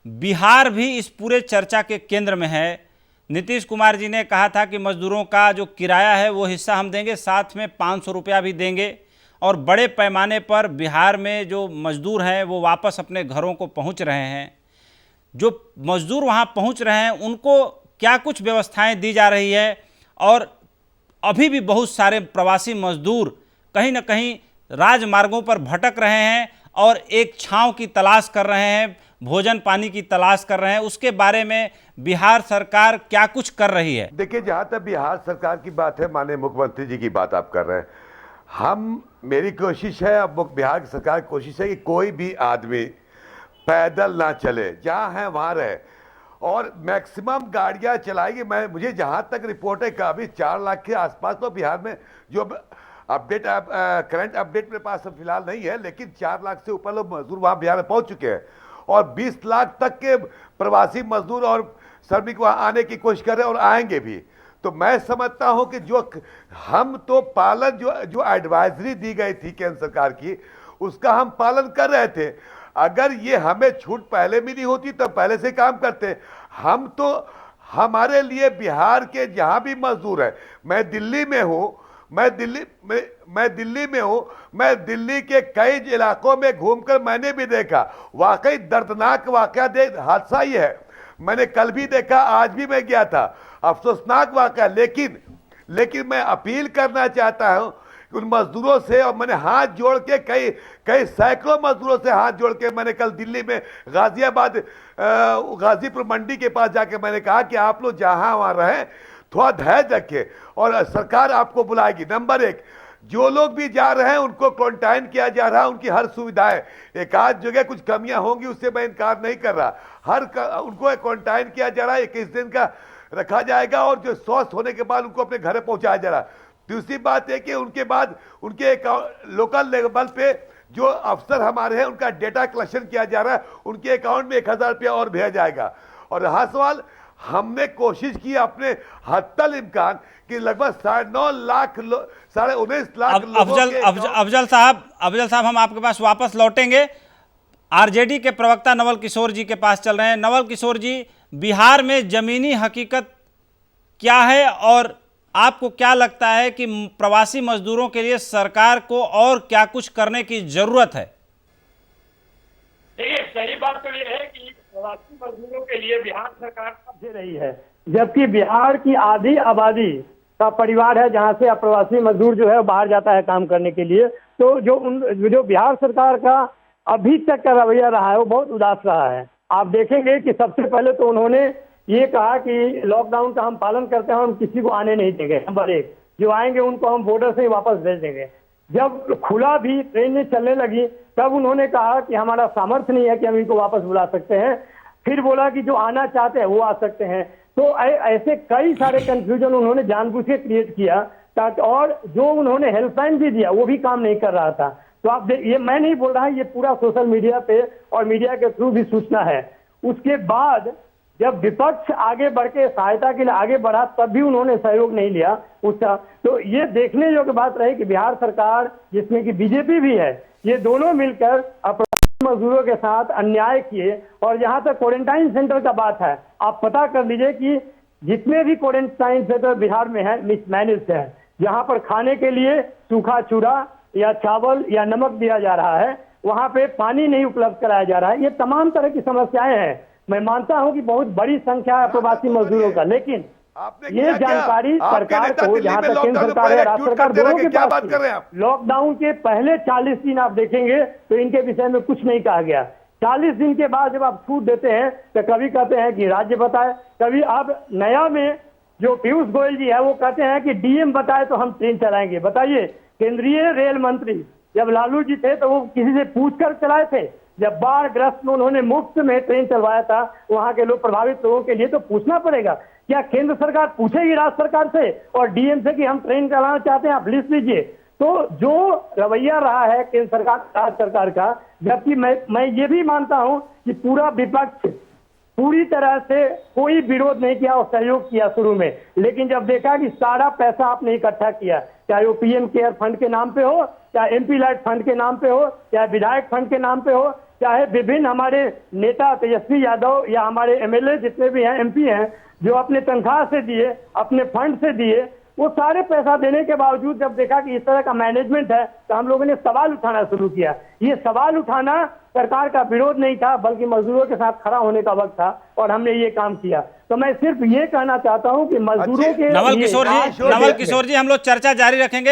बिहार भी इस पूरे चर्चा के केंद्र में है। नीतीश कुमार जी ने कहा था कि मजदूरों का जो किराया है वो हिस्सा हम देंगे, साथ में 500 रुपया भी देंगे, और बड़े पैमाने पर बिहार में जो मजदूर हैं वो वापस अपने घरों को पहुंच रहे हैं। जो मजदूर वहां पहुंच रहे हैं उनको क्या कुछ व्यवस्थाएं दी जा रही है, और अभी भी बहुत सारे प्रवासी मजदूर कहीं ना कहीं राजमार्गों पर भटक रहे हैं और एक छांव की तलाश कर रहे हैं, भोजन पानी की तलाश कर रहे हैं, उसके बारे में बिहार सरकार क्या कुछ कर रही है? देखिए, जहां तक बिहार सरकार की बात है, माननीय मुख्यमंत्री जी की बात आप कर रहे हैं, मेरी कोशिश है, अब बिहार की सरकार की कोशिश है कि कोई भी आदमी पैदल ना चले, जहां है वहां रहे, और मैक्सिमम गाड़ियां चलाएगी। मुझे जहां तक रिपोर्ट है कि अभी 4 लाख के आसपास तो बिहार में, जो अपडेट करंट अपडेट मेरे पास फिलहाल नहीं है, लेकिन 4 लाख से ऊपर लोग मजदूर वहां बिहार में पहुंच चुके हैं, और 20 लाख तक के प्रवासी मजदूर और श्रमिक वहां आने की कोशिश कर रहे हैं और आएंगे भी। तो मैं समझता हूं कि जो हम तो पालन, जो एडवाइजरी दी गई थी केंद्र सरकार की, उसका हम पालन कर रहे थे। अगर ये हमें छूट पहले मिली होती तो पहले से काम करते। हम तो, हमारे लिए बिहार के जहां भी मजदूर है, मैं दिल्ली में हूं, मैं दिल्ली के कई इलाकों में घूमकर मैंने भी देखा, वाकई दर्दनाक वाकया हादसा ही है। मैंने कल भी देखा, आज भी मैं गया था, अफसोसनाक वाकया। लेकिन मैं अपील करना चाहता हूं उन मजदूरों से, और मैंने हाथ जोड़ के कई सैकड़ों मजदूरों से हाथ जोड़ के मैंने कल दिल्ली में गाजीपुर मंडी के पास जाके मैंने कहा कि आप लोग जहां वहां रहें, थोड़ा धैर्य रखें और सरकार आपको बुलाएगी। नंबर 1, जो लोग भी जा रहे हैं उनको क्वारंटाइन किया जा रहा है, उनकी हर सुविधाएं, एक आध जगह कुछ कमियां होंगी उससे मैं इनकार नहीं कर रहा, उनको क्वारंटाइन किया जा रहा है, 21 दिन का रखा जाएगा, और जो स्वस्थ होने के बाद उनको अपने घर पहुंचाया जा रहा है। दूसरी बात है कि उनके बाद उनके लोकल लेवल पे जो अफसर हमारे हैं उनका डेटा कलेक्शन किया जा रहा है, उनके अकाउंट में 1000 रुपया और भेजा जाएगा। और रहा सवाल, हमने कोशिश की अपने हद तक इम्कान कि लगभग 9.5 लाख 19.5 लाख अफजल साहब हम आपके पास वापस लौटेंगे। आरजेडी के प्रवक्ता नवल किशोर जी के पास चल रहे हैं। नवल किशोर जी, बिहार में जमीनी हकीकत क्या है और आपको क्या लगता है कि प्रवासी मजदूरों के लिए सरकार को और क्या कुछ करने की जरूरत है? देखिए, सही बात तो ये है कि प्रवासी मजदूरों के लिए बिहार सरकार दे रही है, जबकि बिहार की आधी आबादी का परिवार है जहां से अप्रवासी मजदूर जो है बाहर जाता है काम करने के लिए। तो जो बिहार सरकार का अभी तक का रवैया रहा है वो बहुत उदास रहा है। आप देखेंगे कि सबसे पहले तो उन्होंने ये कहा कि लॉकडाउन का हम पालन करते हैं, हम किसी को आने नहीं देंगे। नंबर 1, जो आएंगे उनको हम बॉर्डर से ही वापस भेज देंगे। जब खुला भी ट्रेनें चलने लगी तब उन्होंने कहा कि हमारा सामर्थ्य नहीं है कि हम इनको वापस बुला सकते हैं। फिर बोला कि जो आना चाहते हैं वो आ सकते हैं। तो ऐसे कई सारे कंफ्यूजन उन्होंने जानबूझ के क्रिएट किया ताकि, और जो उन्होंने हेल्पलाइन भी दिया वो भी काम नहीं कर रहा था। तो आप ये मैं नहीं बोल रहा, ये पूरा सोशल मीडिया पे और मीडिया के थ्रू भी सूचना है। उसके बाद जब विपक्ष आगे बढ़ के सहायता के लिए आगे बढ़ा तब भी उन्होंने सहयोग नहीं लिया उसका। तो ये देखने योग्य बात रही कि बिहार सरकार, जिसमें कि बीजेपी भी है, ये दोनों मिलकर अप्रवासी मजदूरों के साथ अन्याय किए। और जहां तक क्वारंटाइन सेंटर का बात है, आप पता कर लीजिए कि जितने भी क्वारंटाइन सेंटर बिहार में है मिसमैनेज है। जहां पर खाने के लिए सूखा चूरा या चावल या नमक दिया जा रहा है, वहां पे पानी नहीं उपलब्ध कराया जा रहा है। ये तमाम तरह की समस्याएं हैं। मैं मानता हूं कि बहुत बड़ी संख्या है प्रवासी मजदूरों का, लेकिन ये जानकारी सरकार को, जहां तक केंद्र सरकार है राज्य सरकार दोनों के पास, लॉकडाउन के पहले 40 दिन आप देखेंगे तो इनके विषय में कुछ नहीं कहा गया। 40 दिन के बाद जब आप छूट देते हैं तो कभी कहते हैं कि राज्य बताए, कभी अब नया में जो पीयूष गोयल जी है वो कहते हैं कि डीएम बताए तो हम ट्रेन चलाएंगे। बताइए, केंद्रीय रेल मंत्री जब लालू जी थे तो वो किसी से पूछकर चलाए थे? जब बाढ़ ग्रस्त में उन्होंने मुफ्त में ट्रेन चलवाया था वहां के लोग, प्रभावित लोगों के लिए, तो पूछना पड़ेगा। क्या केंद्र सरकार पूछेगी राज्य सरकार से और डीएम से कि हम ट्रेन चलाना चाहते हैं, आप लिस्ट लीजिए? तो जो रवैया रहा है केंद्र सरकार, राज्य सरकार का, जबकि मैं ये भी मानता हूं कि पूरा विपक्ष पूरी तरह से कोई विरोध नहीं किया और सहयोग किया शुरू में, लेकिन जब देखा कि सारा पैसा आपने इकट्ठा किया, चाहे वो पीएम केयर फंड के नाम पे हो, चाहे एमपी लाइट फंड के नाम पे हो, चाहे विधायक फंड के नाम पे हो, चाहे विभिन्न हमारे नेता तेजस्वी यादव या हमारे एमएलए जितने भी हैं, एमपी हैं, जो अपने तनख्वाह से दिए, अपने फंड से दिए, वो सारे पैसा देने के बावजूद जब देखा कि इस तरह का मैनेजमेंट है तो हम लोगों ने सवाल उठाना शुरू किया। ये सवाल उठाना सरकार का विरोध नहीं था, बल्कि मजदूरों के साथ खड़ा होने का वक्त था और हमने ये काम किया। तो मैं सिर्फ ये कहना चाहता हूं कि मजदूरों के नवल किशोर जी, हम लोग चर्चा जारी रखेंगे।